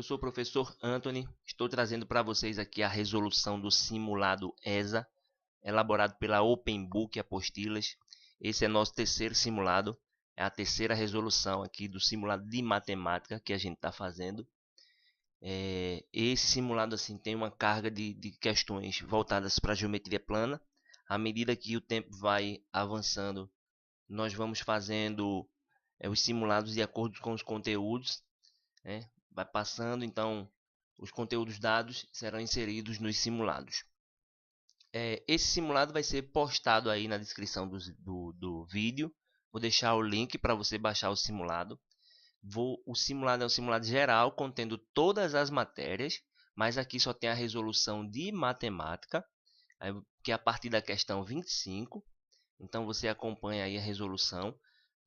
sou o professor Anthony, estou trazendo para vocês aqui a resolução do simulado ESA, elaborado pela OpenBook Apostilas. Esse é nosso terceiro simulado, é a terceira resolução aqui do simulado de matemática que a gente está fazendo. Esse simulado assim tem uma carga de questões voltadas para a geometria plana. À medida que o tempo vai avançando, nós vamos fazendo os simulados de acordo com os conteúdos, né? Vai passando, então os conteúdos dados serão inseridos nos simulados. Esse simulado vai ser postado aí na descrição do vídeo. Vou deixar o link para você baixar o simulado. O simulado é um simulado geral, contendo todas as matérias, mas aqui só tem a resolução de matemática, que é a partir da questão 25. Então você acompanha aí a resolução.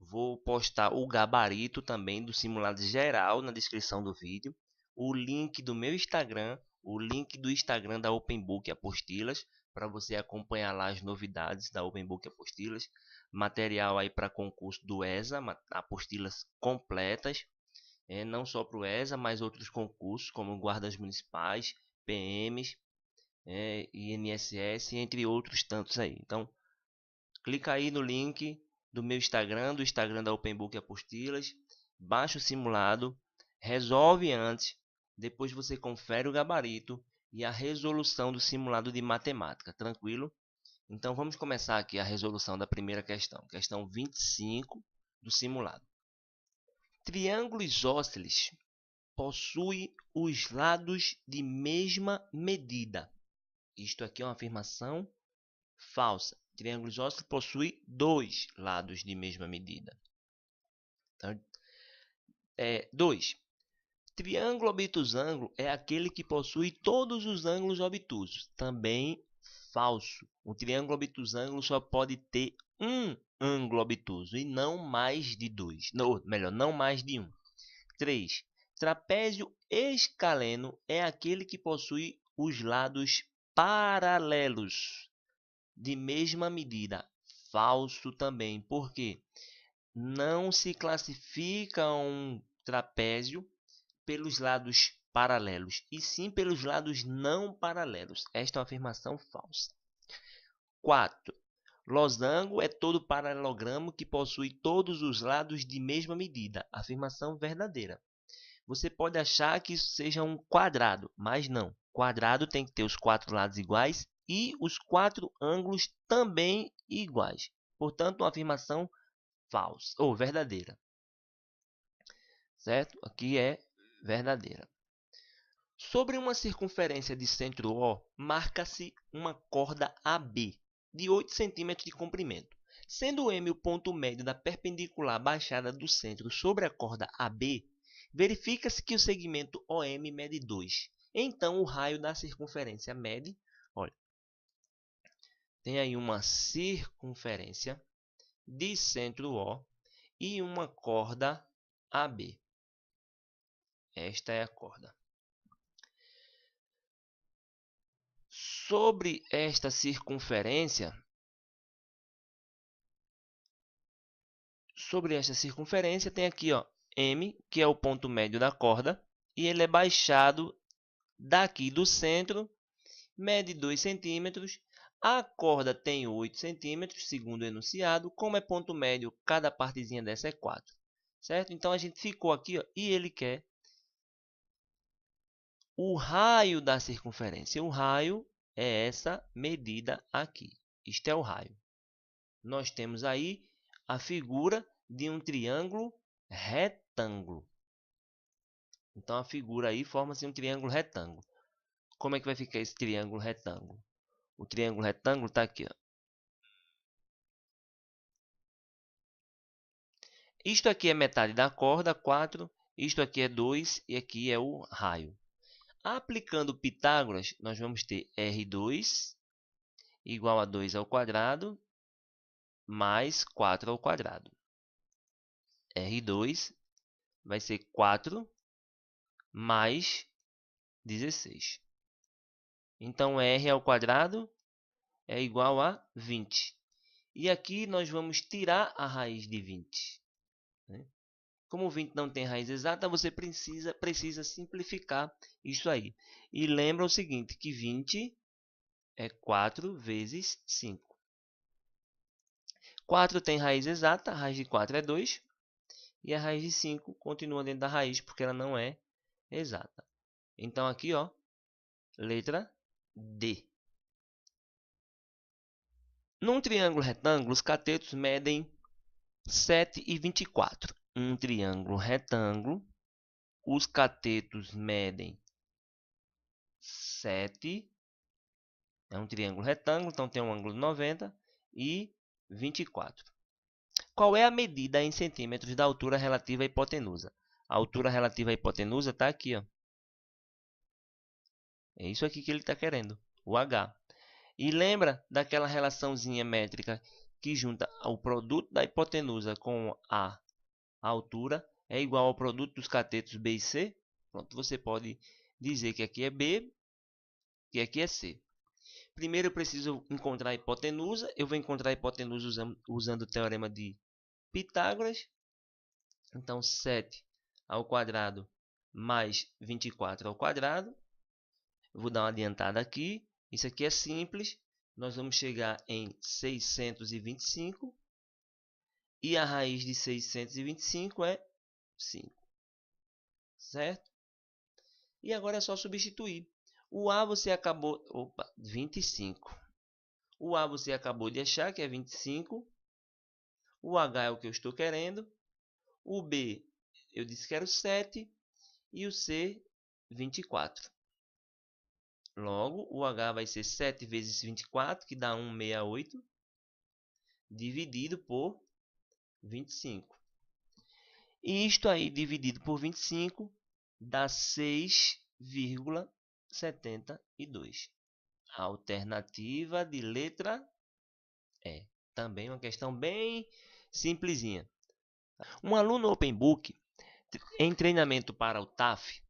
Vou postar o gabarito também do simulado geral na descrição do vídeo. O link do meu Instagram, o link do Instagram da OpenBook Apostilas, para você acompanhar lá as novidades da OpenBook Apostilas. Material aí para concurso do ESA, apostilas completas. Não só para o ESA, mas outros concursos, como guardas municipais, PMs, INSS, entre outros tantos aí. Então, clica aí no link do meu Instagram, do Instagram da OpenBook Apostilas, baixa o simulado, resolve antes, depois você confere o gabarito e a resolução do simulado de matemática, tranquilo? Então vamos começar aqui a resolução da primeira questão, questão 25 do simulado. Triângulo isósceles possui os lados de mesma medida. Isto aqui é uma afirmação falsa. Triângulo isósceles possui dois lados de mesma medida. Então, 2. Triângulo obtusângulo é aquele que possui todos os ângulos obtusos. Também falso. Um triângulo obtusângulo só pode ter um ângulo obtuso e não mais de dois. Não mais de um. 3. Trapézio escaleno é aquele que possui os lados paralelos de mesma medida. Falso também, porque não se classifica um trapézio pelos lados paralelos, e sim pelos lados não paralelos. Esta é uma afirmação falsa. 4. Losango é todo paralelogramo que possui todos os lados de mesma medida. Afirmação verdadeira. Você pode achar que isso seja um quadrado, mas não. Quadrado tem que ter os quatro lados iguais e os quatro ângulos também iguais. Portanto, uma afirmação falsa ou verdadeira. Certo? Aqui é verdadeira. Sobre uma circunferência de centro O, marca-se uma corda AB de 8 cm de comprimento. Sendo M o ponto médio da perpendicular baixada do centro sobre a corda AB, verifica-se que o segmento OM mede 2. Então, o raio da circunferência mede, olha, tem aí uma circunferência de centro O e uma corda AB. Esta é a corda. Sobre esta circunferência, tem aqui, ó, M, que é o ponto médio da corda, e ele é baixado daqui do centro, mede 2 centímetros. A corda tem 8 centímetros, segundo o enunciado. Como é ponto médio, cada partezinha dessa é 4. Certo? Então, a gente ficou aqui, ó, e ele quer o raio da circunferência. O raio é essa medida aqui. Isto é o raio. Nós temos aí a figura de um triângulo retângulo. Então, a figura aí forma-se um triângulo retângulo. Como é que vai ficar esse triângulo retângulo? O triângulo retângulo está aqui, ó. Isto aqui é metade da corda, 4. Isto aqui é 2 e aqui é o raio. Aplicando Pitágoras, nós vamos ter R2 igual a 2 ao quadrado mais 4 ao quadrado. R2 vai ser 4 mais 16. Então, R ao quadrado é igual a 20. E aqui nós vamos tirar a raiz de 20. Né? Como 20 não tem raiz exata, você precisa simplificar isso aí. E lembra o seguinte, que 20 é 4 vezes 5. 4 tem raiz exata, a raiz de 4 é 2. E a raiz de 5 continua dentro da raiz, porque ela não é exata. Então aqui, ó, letra D. Num triângulo retângulo, os catetos medem 7 e 24. Um triângulo retângulo, os catetos medem 7. É um triângulo retângulo, então tem um ângulo de 90 e 24. Qual é a medida em centímetros da altura relativa à hipotenusa? A altura relativa à hipotenusa está aqui, ó. É isso aqui que ele está querendo, o H. E lembra daquela relaçãozinha métrica que junta o produto da hipotenusa com a altura é igual ao produto dos catetos B e C? Pronto, você pode dizer que aqui é B e aqui é C. Primeiro eu preciso encontrar a hipotenusa. Eu vou encontrar a hipotenusa usando o teorema de Pitágoras. Então, 7 ao quadrado mais 24 ao quadrado. Eu vou dar uma adiantada aqui. Isso aqui é simples. Nós vamos chegar em 625. E a raiz de 625 é 5. Certo? E agora é só substituir. O A você acabou... Opa, 25. O A você acabou de achar que é 25. O H é o que eu estou querendo. O B eu disse que era o 7. E o C, 24. Logo, o H vai ser 7 vezes 24, que dá 168, dividido por 25. E isto aí, dividido por 25, dá 6,72. A alternativa de letra E. Também uma questão bem simplesinha. Um aluno Open Book, em treinamento para o TAF,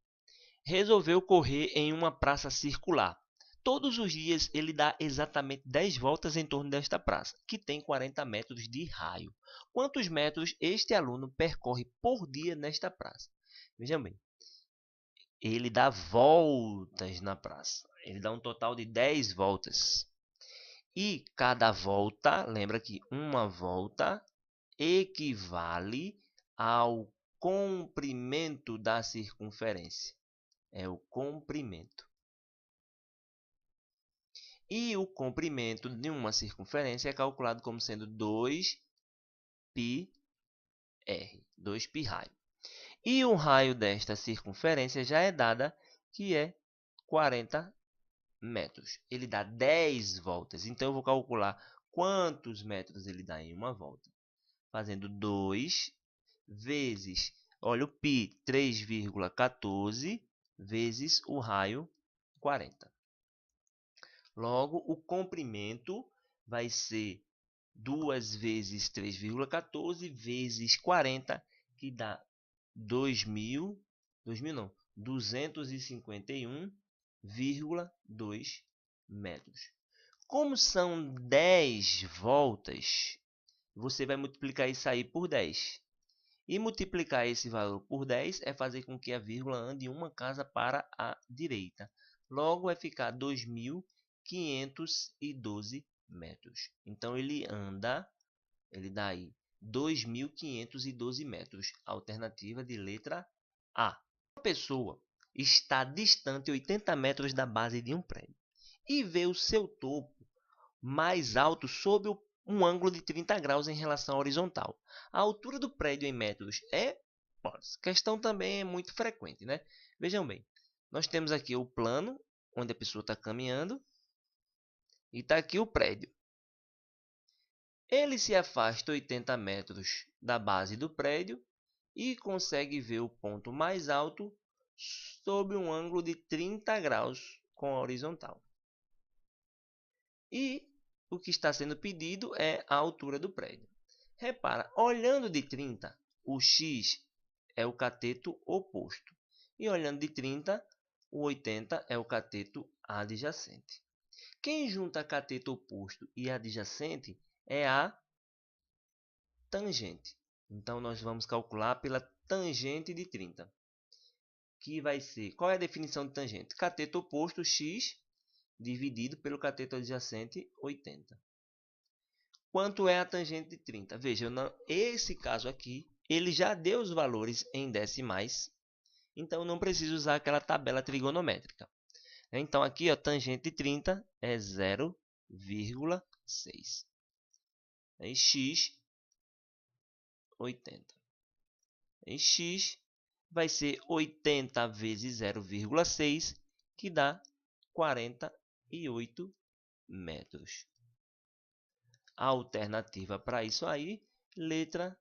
resolveu correr em uma praça circular. Todos os dias ele dá exatamente 10 voltas em torno desta praça, que tem 40 metros de raio. Quantos metros este aluno percorre por dia nesta praça? Vejam bem, ele dá voltas na praça. Ele dá um total de 10 voltas. E cada volta, lembra que uma volta equivale ao comprimento da circunferência. É o comprimento. E o comprimento de uma circunferência é calculado como sendo 2πr, 2π raio. E o raio desta circunferência já é dada, que é 40 metros. Ele dá 10 voltas. Então, eu vou calcular quantos metros ele dá em uma volta. Fazendo 2 vezes, olha o π, 3,14 vezes o raio 40. Logo, o comprimento vai ser 2 vezes 3,14 vezes 40, que dá 251,2 metros. Como são 10 voltas, você vai multiplicar isso aí por 10. E multiplicar esse valor por 10 é fazer com que a vírgula ande uma casa para a direita. Logo, vai ficar 2.512 metros. Então, ele dá aí 2.512 metros. Alternativa de letra A. Uma pessoa está distante 80 metros da base de um prédio e vê o seu topo mais alto sob um ângulo de 30 graus em relação à horizontal. A altura do prédio em metros é... Essa questão também é muito frequente, né? Vejam bem, nós temos aqui o plano, onde a pessoa está caminhando, e está aqui o prédio. Ele se afasta 80 metros da base do prédio e consegue ver o ponto mais alto sob um ângulo de 30 graus com a horizontal. E o que está sendo pedido é a altura do prédio. Repara, olhando de 30, o x é o cateto oposto. E olhando de 30, o 80 é o cateto adjacente. Quem junta cateto oposto e adjacente é a tangente. Então, nós vamos calcular pela tangente de 30. Que vai ser... Qual é a definição de tangente? Cateto oposto x dividido pelo cateto adjacente 80. Quanto é a tangente de 30? Veja, esse caso aqui, ele já deu os valores em decimais, então não preciso usar aquela tabela trigonométrica. Então aqui, a tangente de 30 é 0,6. Aí x, 80. Aí x vai ser 80 vezes 0,6, que dá 48 metros. A alternativa para isso aí, letra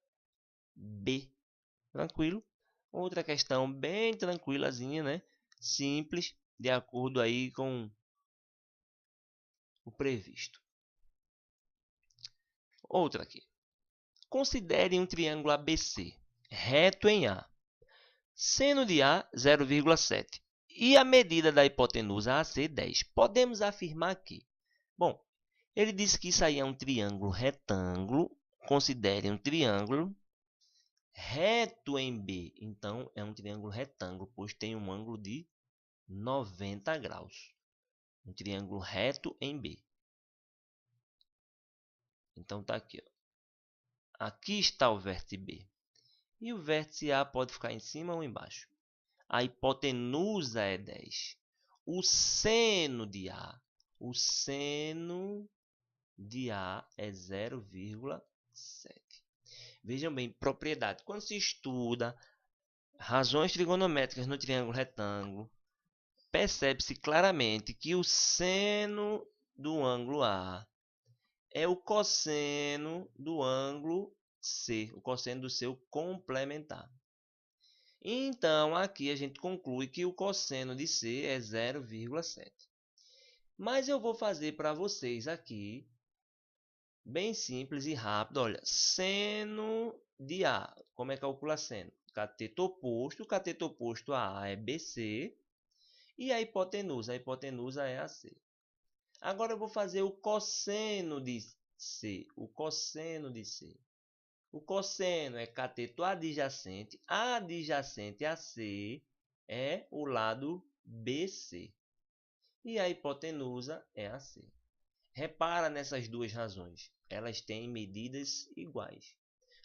B. Tranquilo? Outra questão bem tranquilazinha, né? Simples, de acordo aí com o previsto. Outra aqui. Considere um triângulo ABC, reto em A. Seno de A, 0,7. E a medida da hipotenusa AC, 10. Podemos afirmar que... Bom, ele disse que isso aí é um triângulo retângulo. Considere um triângulo reto em B. Então, é um triângulo retângulo, pois tem um ângulo de 90 graus. Um triângulo reto em B. Então, tá aqui. Ó. Aqui está o vértice B. E o vértice A pode ficar em cima ou embaixo. A hipotenusa é 10. O seno de A. O seno de A é 0,7. Vejam bem, propriedade. Quando se estuda razões trigonométricas no triângulo retângulo, percebe-se claramente que o seno do ângulo A é o cosseno do ângulo C, o cosseno do seu complementar. Então, aqui a gente conclui que o cosseno de C é 0,7. Mas eu vou fazer para vocês aqui, bem simples e rápido. Olha, seno de A. Como é que calcula seno? Cateto oposto a A é BC. E a hipotenusa é AC. Agora eu vou fazer o cosseno de C. O cosseno de C. O cosseno é cateto adjacente. Adjacente a C é o lado BC. E a hipotenusa é AC. Repara nessas duas razões. Elas têm medidas iguais.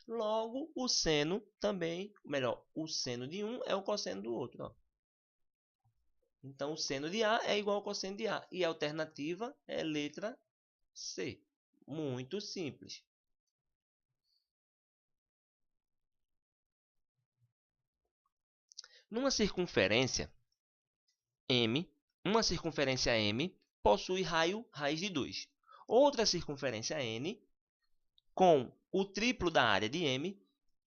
Logo, o seno também, melhor, o seno de um é o cosseno do outro. Ó. Então, o seno de A é igual ao cosseno de A. E a alternativa é letra C. Muito simples. Numa circunferência M, uma circunferência M possui raio raiz de 2. Outra circunferência N, com o triplo da área de M,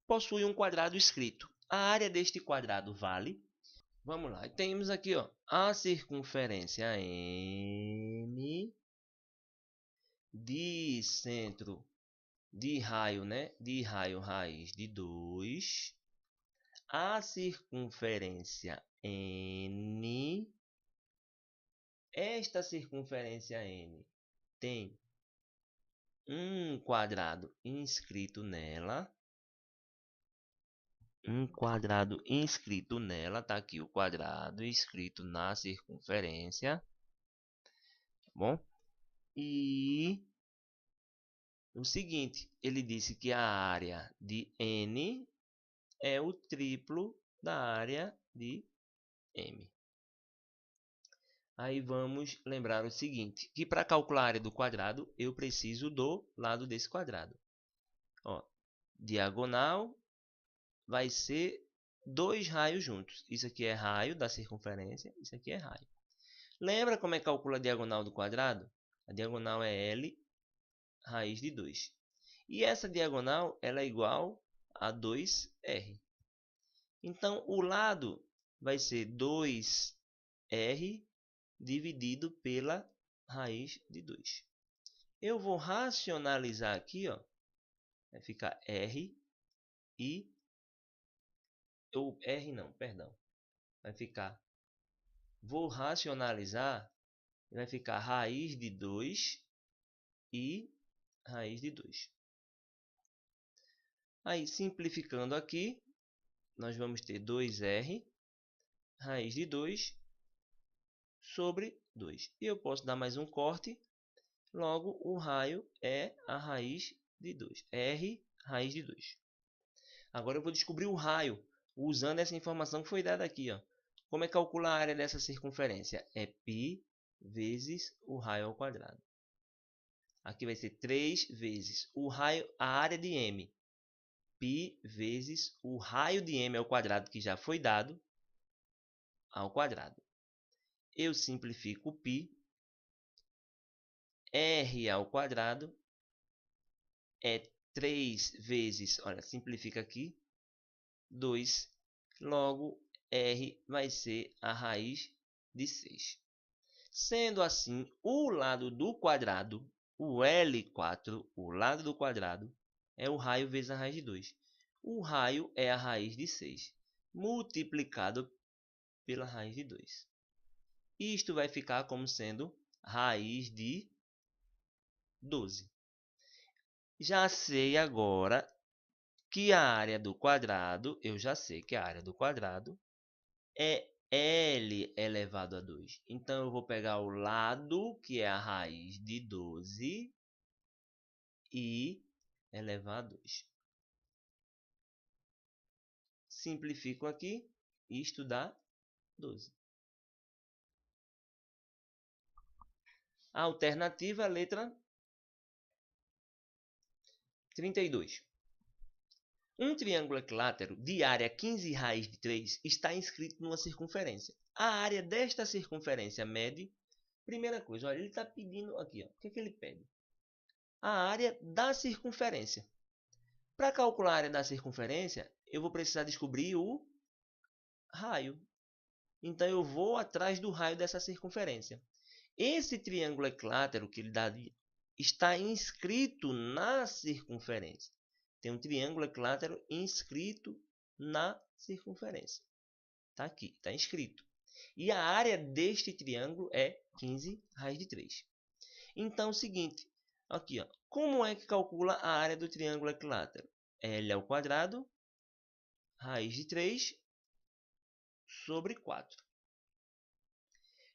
possui um quadrado escrito. A área deste quadrado vale... Vamos lá, temos aqui ó, a circunferência M de centro de raio, né? De raio raiz de 2. A circunferência N. Esta circunferência N tem um quadrado inscrito nela. Tá aqui o quadrado inscrito na circunferência. Tá bom? E o seguinte, ele disse que a área de N é o triplo da área de M. Aí vamos lembrar o seguinte, que para calcular a área do quadrado, eu preciso do lado desse quadrado. Ó, diagonal vai ser 2 raios juntos. Isso aqui é raio da circunferência, isso aqui é raio. Lembra como é que calcula a diagonal do quadrado? A diagonal é L raiz de 2. E essa diagonal ela é igual a 2R. Então, o lado vai ser 2R dividido pela raiz de 2. Eu vou racionalizar aqui, ó, vai ficar R e... R não, perdão. Vai ficar... Vou racionalizar, vai ficar raiz de 2 e raiz de 2. Aí, simplificando aqui, nós vamos ter 2R raiz de 2 sobre 2. E eu posso dar mais um corte, logo o raio é a raiz de 2. R raiz de 2. Agora eu vou descobrir o raio usando essa informação que foi dada aqui. Ó. Como é que calcula a área dessa circunferência? É π vezes o raio ao quadrado. Aqui vai ser 3 vezes o raio, a área de M. Π vezes o raio de M ao quadrado, que já foi dado, ao quadrado. Eu simplifico π. R ao quadrado é 3 vezes, olha, simplifica aqui, 2. Logo, R vai ser a raiz de 6. Sendo assim, o lado do quadrado, o L4, o lado do quadrado, é o raio vezes a raiz de 2. O raio é a raiz de 6, multiplicado pela raiz de 2. Isto vai ficar como sendo raiz de 12. Já sei agora que a área do quadrado, eu já sei que a área do quadrado é L elevado a 2. Então, eu vou pegar o lado, que é a raiz de 12, e elevar a 2. Simplifico aqui, isto dá 12. A alternativa é a letra 32. Um triângulo equilátero de área 15 raiz de 3 está inscrito numa circunferência. A área desta circunferência mede... Primeira coisa, olha, ele está pedindo aqui, ó, o que é que ele pede? A área da circunferência. Para calcular a área da circunferência, eu vou precisar descobrir o raio. Então, eu vou atrás do raio dessa circunferência. Esse triângulo equilátero que ele dá está inscrito na circunferência. Tem um triângulo equilátero inscrito na circunferência. Está aqui, está inscrito. E a área deste triângulo é 15 raiz de 3. Então, é o seguinte, aqui, ó, como é que calcula a área do triângulo equilátero? L ao quadrado, raiz de 3 sobre 4.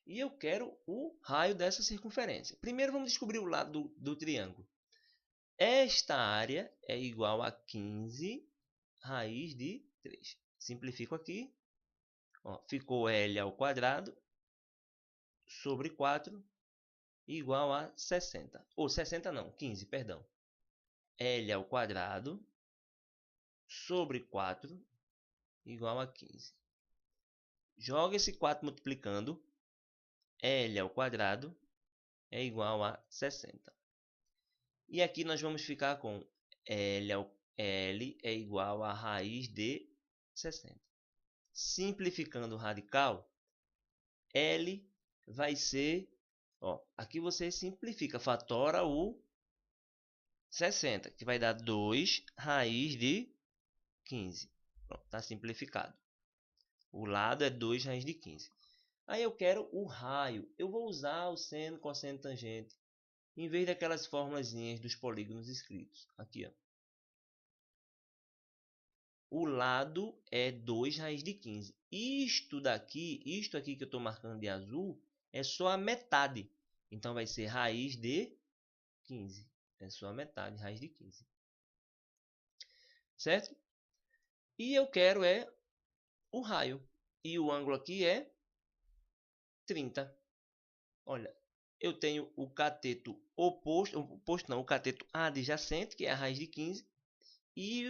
E eu quero o raio dessa circunferência. Primeiro vamos descobrir o lado do triângulo. Esta área é igual a 15 raiz de 3. Simplifico aqui. Ó, ficou L ao quadrado sobre 4 igual a 60. Ou 60 não, 15, perdão. L ao quadrado sobre 4 igual a 15. Joga esse 4 multiplicando. L ao quadrado é igual a 60. E aqui nós vamos ficar com L é igual a raiz de 60. Simplificando o radical, L vai ser... Ó, aqui você simplifica, fatora o 60, que vai dar 2 raiz de 15. Está simplificado. O lado é 2 raiz de 15. Aí eu quero o raio. Eu vou usar o seno, cosseno, tangente, em vez daquelas formulazinhas dos polígonos escritos. Aqui, ó. O lado é 2 raiz de 15. Isto aqui que eu estou marcando de azul, é só a metade. Então, vai ser raiz de 15. É só a metade, raiz de 15. Certo? E eu quero o raio. E o ângulo aqui é 30. Olha, eu tenho o cateto oposto, o cateto adjacente, que é a raiz de 15, e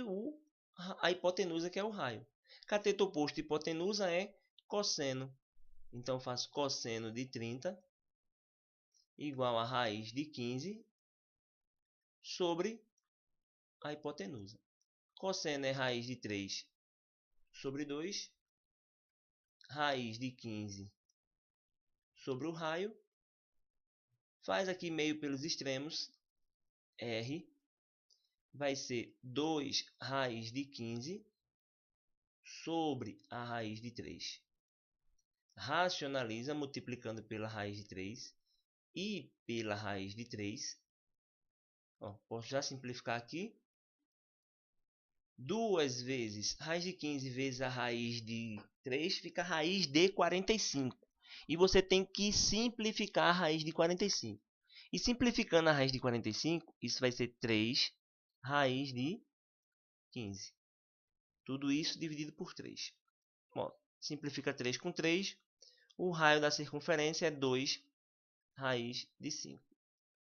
a hipotenusa, que é o raio. Cateto oposto e hipotenusa é cosseno. Então, faço cosseno de 30 igual a raiz de 15 sobre a hipotenusa. Cosseno é raiz de 3 sobre 2. Raiz de 15 sobre o raio. Faz aqui meio pelos extremos. R vai ser 2 raiz de 15 sobre a raiz de 3. Racionaliza multiplicando pela raiz de 3 e pela raiz de 3. Ó, posso já simplificar aqui. 2 vezes raiz de 15 vezes a raiz de 3 fica a raiz de 45. E você tem que simplificar a raiz de 45. E simplificando a raiz de 45, isso vai ser 3 raiz de 15. Tudo isso dividido por 3. Bom, simplifica 3 com 3. O raio da circunferência é 2 raiz de 5.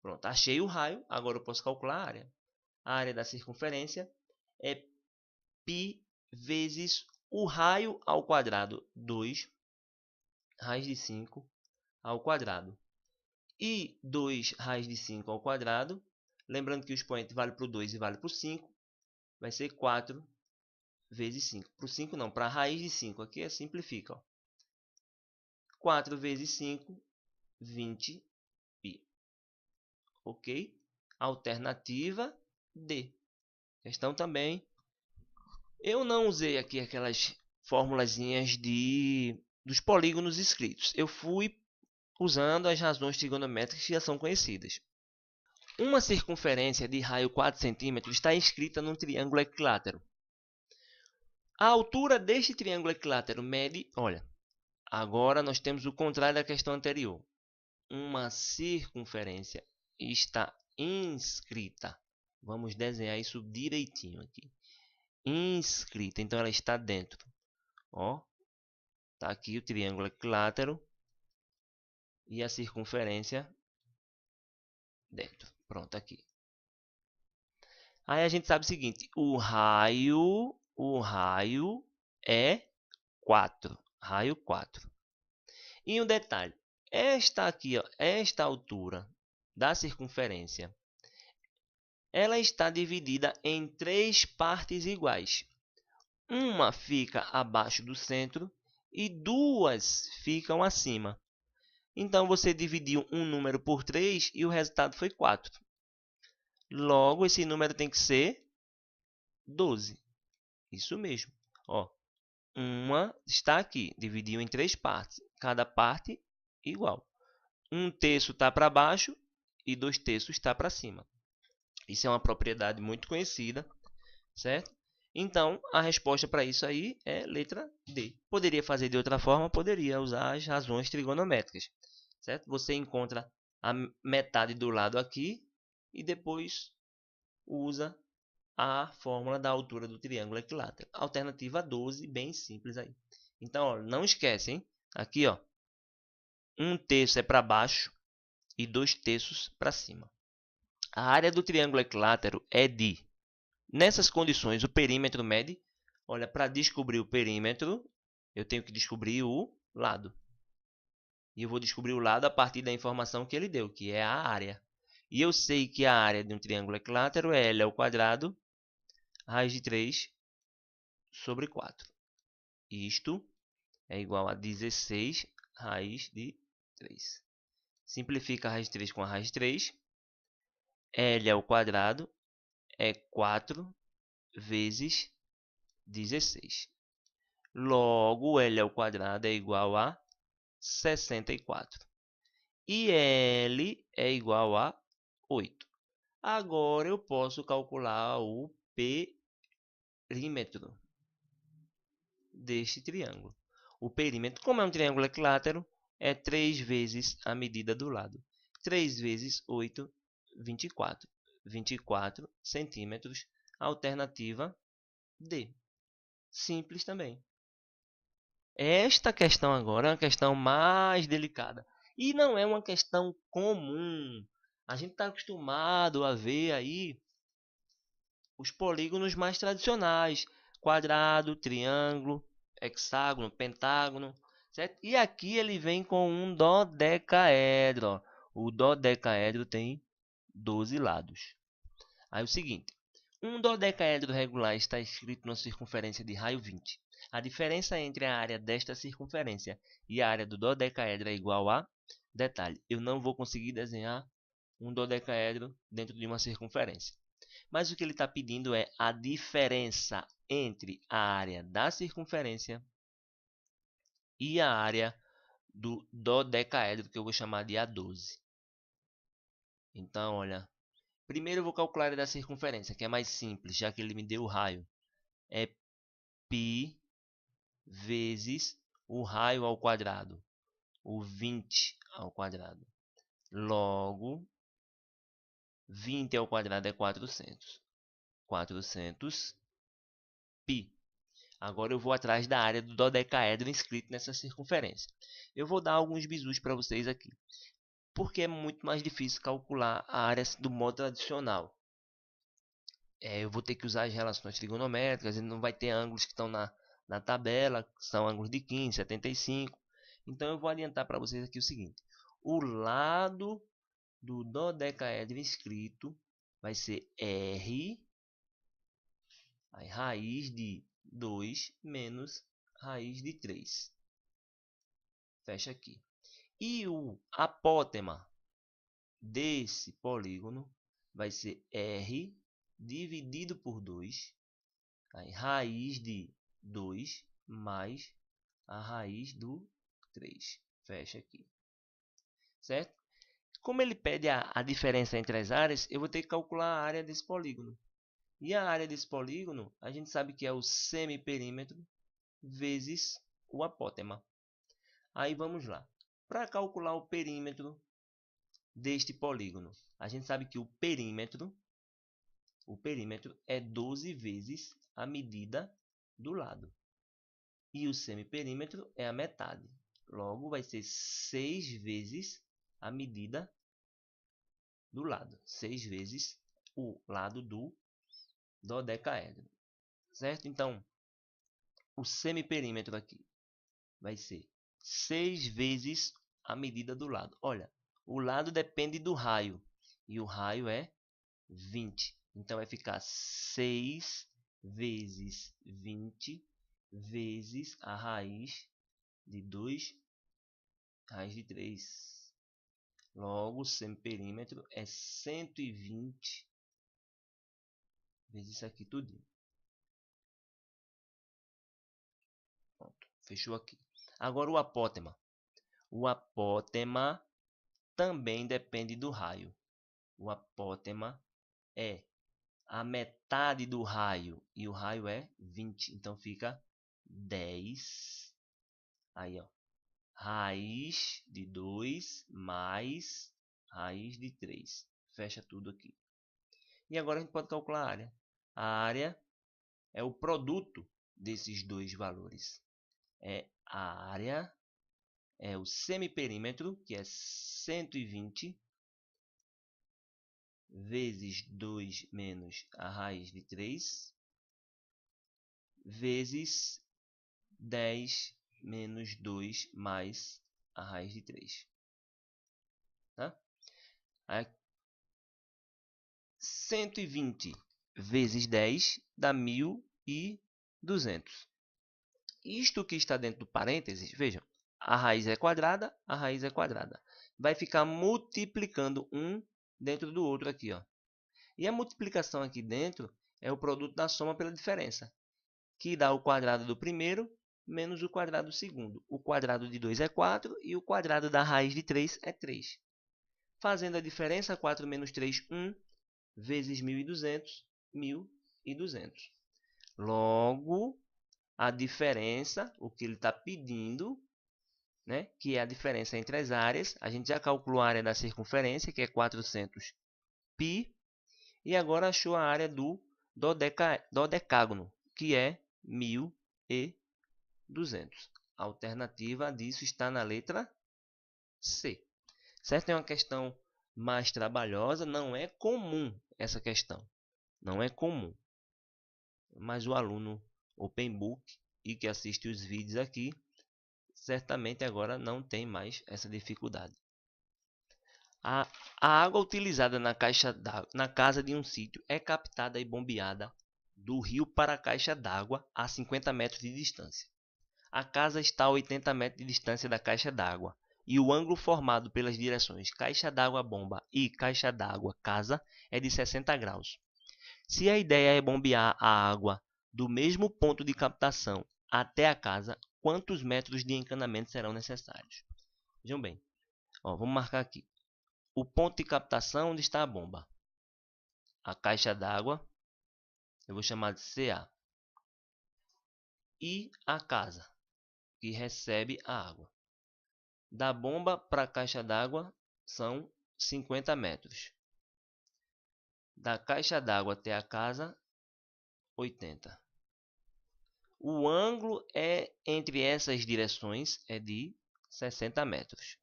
Pronto, achei o raio. Agora eu posso calcular a área. A área da circunferência é π vezes o raio ao quadrado, 2 raiz de 5 ao quadrado. E 2 raiz de 5 ao quadrado, lembrando que o expoente vale para o 2 e vale para o 5, vai ser 4 vezes 5. Para o 5 não, para a raiz de 5, aqui é simplifica. Ó. 4 vezes 5, 20π. Ok? Alternativa D. Questão também. Eu não usei aqui aquelas formulazinhas dos polígonos escritos. Eu fui usando as razões trigonométricas que já são conhecidas. Uma circunferência de raio 4 cm está inscrita num triângulo equilátero. A altura deste triângulo equilátero mede... Olha, agora nós temos o contrário da questão anterior. Uma circunferência está inscrita. Vamos desenhar isso direitinho aqui. Inscrita, então ela está dentro. Ó, tá aqui o triângulo equilátero e a circunferência dentro. Pronto, aqui. Aí a gente sabe o seguinte, o raio é 4, raio 4. E um detalhe, esta aqui, ó, esta altura da circunferência, ela está dividida em 3 partes iguais. Uma fica abaixo do centro e 2 ficam acima. Então, você dividiu um número por 3 e o resultado foi 4. Logo, esse número tem que ser 12. Isso mesmo. Ó, uma está aqui, dividiu em 3 partes. Cada parte igual. 1/3 está para baixo e 2/3 está para cima. Isso é uma propriedade muito conhecida, certo? Então, a resposta para isso aí é letra D. Poderia fazer de outra forma, poderia usar as razões trigonométricas, certo? Você encontra a metade do lado aqui e depois usa a fórmula da altura do triângulo equilátero. Alternativa 12, bem simples aí. Então, ó, não esquece, hein? Aqui, ó, 1/3 é para baixo e 2/3 para cima. A área do triângulo equilátero é de... Nessas condições, o perímetro mede... Olha, para descobrir o perímetro, eu tenho que descobrir o lado. E eu vou descobrir o lado a partir da informação que ele deu, que é a área. E eu sei que a área de um triângulo equilátero é L ao quadrado, raiz de 3 sobre 4. Isto é igual a 16 raiz de 3. Simplifica a raiz de 3 com a raiz de 3. L ao quadrado é 4 vezes 16. Logo, L ao quadrado é igual a 64. E L é igual a 8. Agora eu posso calcular o perímetro deste triângulo. O perímetro, como é um triângulo equilátero, é 3 vezes a medida do lado. 3 vezes 8, 24. 24 centímetros. Alternativa D. Simples também. Esta questão agora é uma questão mais delicada. E não é uma questão comum. A gente está acostumado a ver aí os polígonos mais tradicionais. Quadrado, triângulo, hexágono, pentágono. Certo? E aqui ele vem com um dodecaedro. Ó. O dodecaedro tem 12 lados. Aí o seguinte. Um dodecaedro regular está escrito na circunferência de raio 20. A diferença entre a área desta circunferência e a área do dodecaedro é igual a... Detalhe, eu não vou conseguir desenhar um dodecaedro dentro de uma circunferência. Mas o que ele está pedindo é a diferença entre a área da circunferência e a área do dodecaedro, que eu vou chamar de A12. Então, olha, primeiro eu vou calcular a área da circunferência, que é mais simples, já que ele me deu o raio. é π vezes o raio ao quadrado, o 20 ao quadrado. Logo, 20 ao quadrado é 400. 400 π. Agora eu vou atrás da área do dodecaedro inscrito nessa circunferência. Eu vou dar alguns bizus para vocês aqui, porque é muito mais difícil calcular a área do modo tradicional. Eu vou ter que usar as relações trigonométricas, e não vai ter ângulos que estão na tabela, que são ângulos de 15, 75. Então eu vou adiantar para vocês aqui o seguinte: o lado do dodecaedro inscrito vai ser R, aí, raiz de 2 menos raiz de 3. Fecha aqui. E o apótema desse polígono vai ser R dividido por 2, aí, raiz de 2 mais a raiz do 3. Fecha aqui. Certo? Como ele pede a diferença entre as áreas, eu vou ter que calcular a área desse polígono. E a área desse polígono, a gente sabe que é o semiperímetro vezes o apótema. Aí vamos lá. Para calcular o perímetro deste polígono, a gente sabe que o perímetro é 12 vezes a medida do lado. E o semiperímetro é a metade. Logo, vai ser 6 vezes a medida do lado. 6 vezes o lado do dodecaedro. Certo? Então, o semiperímetro aqui vai ser 6 vezes a medida do lado. Olha, o lado depende do raio. E o raio é 20. Então, vai ficar 6 vezes 20 vezes a raiz de 2, raiz de 3. Logo, o semiperímetro é 120 vezes isso aqui tudo. Pronto, fechou aqui. Agora o apótema. O apótema também depende do raio. O apótema é a metade do raio e o raio é 20. Então fica 10. Aí, ó. Raiz de 2 mais raiz de 3. Fecha tudo aqui. E agora a gente pode calcular a área. A área é o produto desses dois valores. A área é o semiperímetro, que é 120 vezes 2 menos a raiz de 3, vezes 10 menos 2 mais a raiz de 3. Tá? 120 vezes 10 dá 1.200. Isto que está dentro do parênteses, vejam, a raiz é quadrada, a raiz é quadrada. Vai ficar multiplicando um dentro do outro aqui, ó. E a multiplicação aqui dentro é o produto da soma pela diferença, que dá o quadrado do primeiro menos o quadrado do segundo. O quadrado de 2 é 4 e o quadrado da raiz de 3 é 3. Fazendo a diferença, 4 menos 3, 1, vezes 1.200, 1.200. Logo, a diferença, o que ele está pedindo, né, que é a diferença entre as áreas, a gente já calculou a área da circunferência, que é 400 π, e agora achou a área do dodecágono, que é 1.200. A alternativa disso está na letra C. Certo? É uma questão mais trabalhosa, não é comum essa questão. Não é comum. Mas o aluno Open Book e que assiste os vídeos aqui, certamente agora não tem mais essa dificuldade. A água utilizada na casa de um sítio é captada e bombeada do rio para a caixa d'água a 50 metros de distância. A casa está a 80 metros de distância da caixa d'água e o ângulo formado pelas direções caixa d'água bomba e caixa d'água casa é de 60 graus. Se a ideia é bombear a água do mesmo ponto de captação até a casa, quantos metros de encanamento serão necessários? Vejam bem, ó, vamos marcar aqui. O ponto de captação, onde está a bomba? A caixa d'água, eu vou chamar de CA. e a casa que recebe a água. Da bomba para a caixa d'água são 50 metros. Da caixa d'água até a casa, 80. O ângulo entre essas direções é de 60 metros.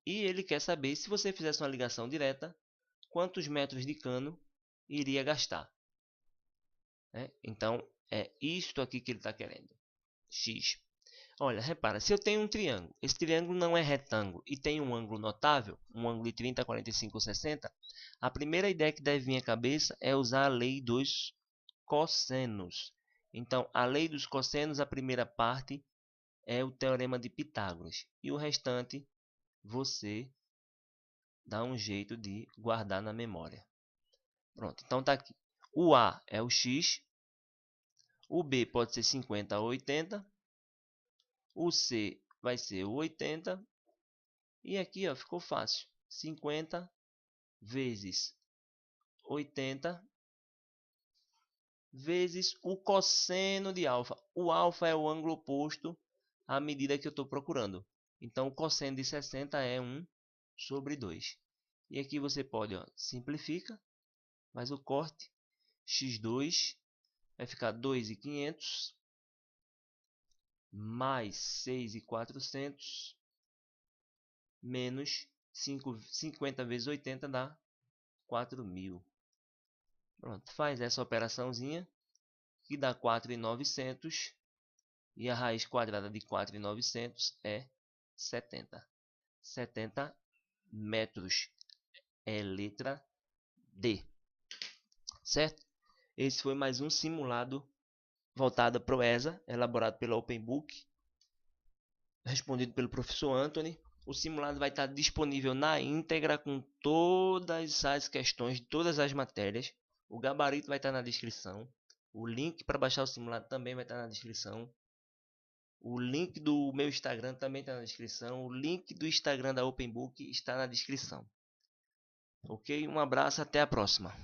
E ele quer saber, se você fizesse uma ligação direta, quantos metros de cano iria gastar. Então, é isto aqui que ele está querendo. X. Olha, repara, se eu tenho um triângulo, esse triângulo não é retângulo e tem um ângulo notável, um ângulo de 30, 45 ou 60, a primeira ideia que deve vir à cabeça é usar a lei dos cossenos. Então, a lei dos cossenos, a primeira parte é o teorema de Pitágoras e o restante você dá um jeito de guardar na memória. Pronto, então tá aqui. O A é o X, o B pode ser 50 ou 80, o C vai ser o 80, e aqui ó, ficou fácil. 50 vezes 80 vezes o cosseno de alfa. O alfa é o ângulo oposto à medida que eu estou procurando. Então, o cosseno de 60 é 1 sobre 2. E aqui você pode, ó, simplifica, faz o corte. X2 vai ficar 2.500 mais 6.400 menos 50 vezes 80 dá 4.000. Pronto, faz essa operaçãozinha que dá 4.900 e a raiz quadrada de 4.900 é 70. 70 metros é letra D. Certo? Esse foi mais um simulado voltado para o ESA, elaborado pela OpenBook, respondido pelo professor Anthony. O simulado vai estar disponível na íntegra com todas as questões de todas as matérias. O gabarito vai estar na descrição. O link para baixar o simulado também vai estar na descrição. O link do meu Instagram também está na descrição. O link do Instagram da OpenBook está na descrição. Ok? Um abraço, até a próxima.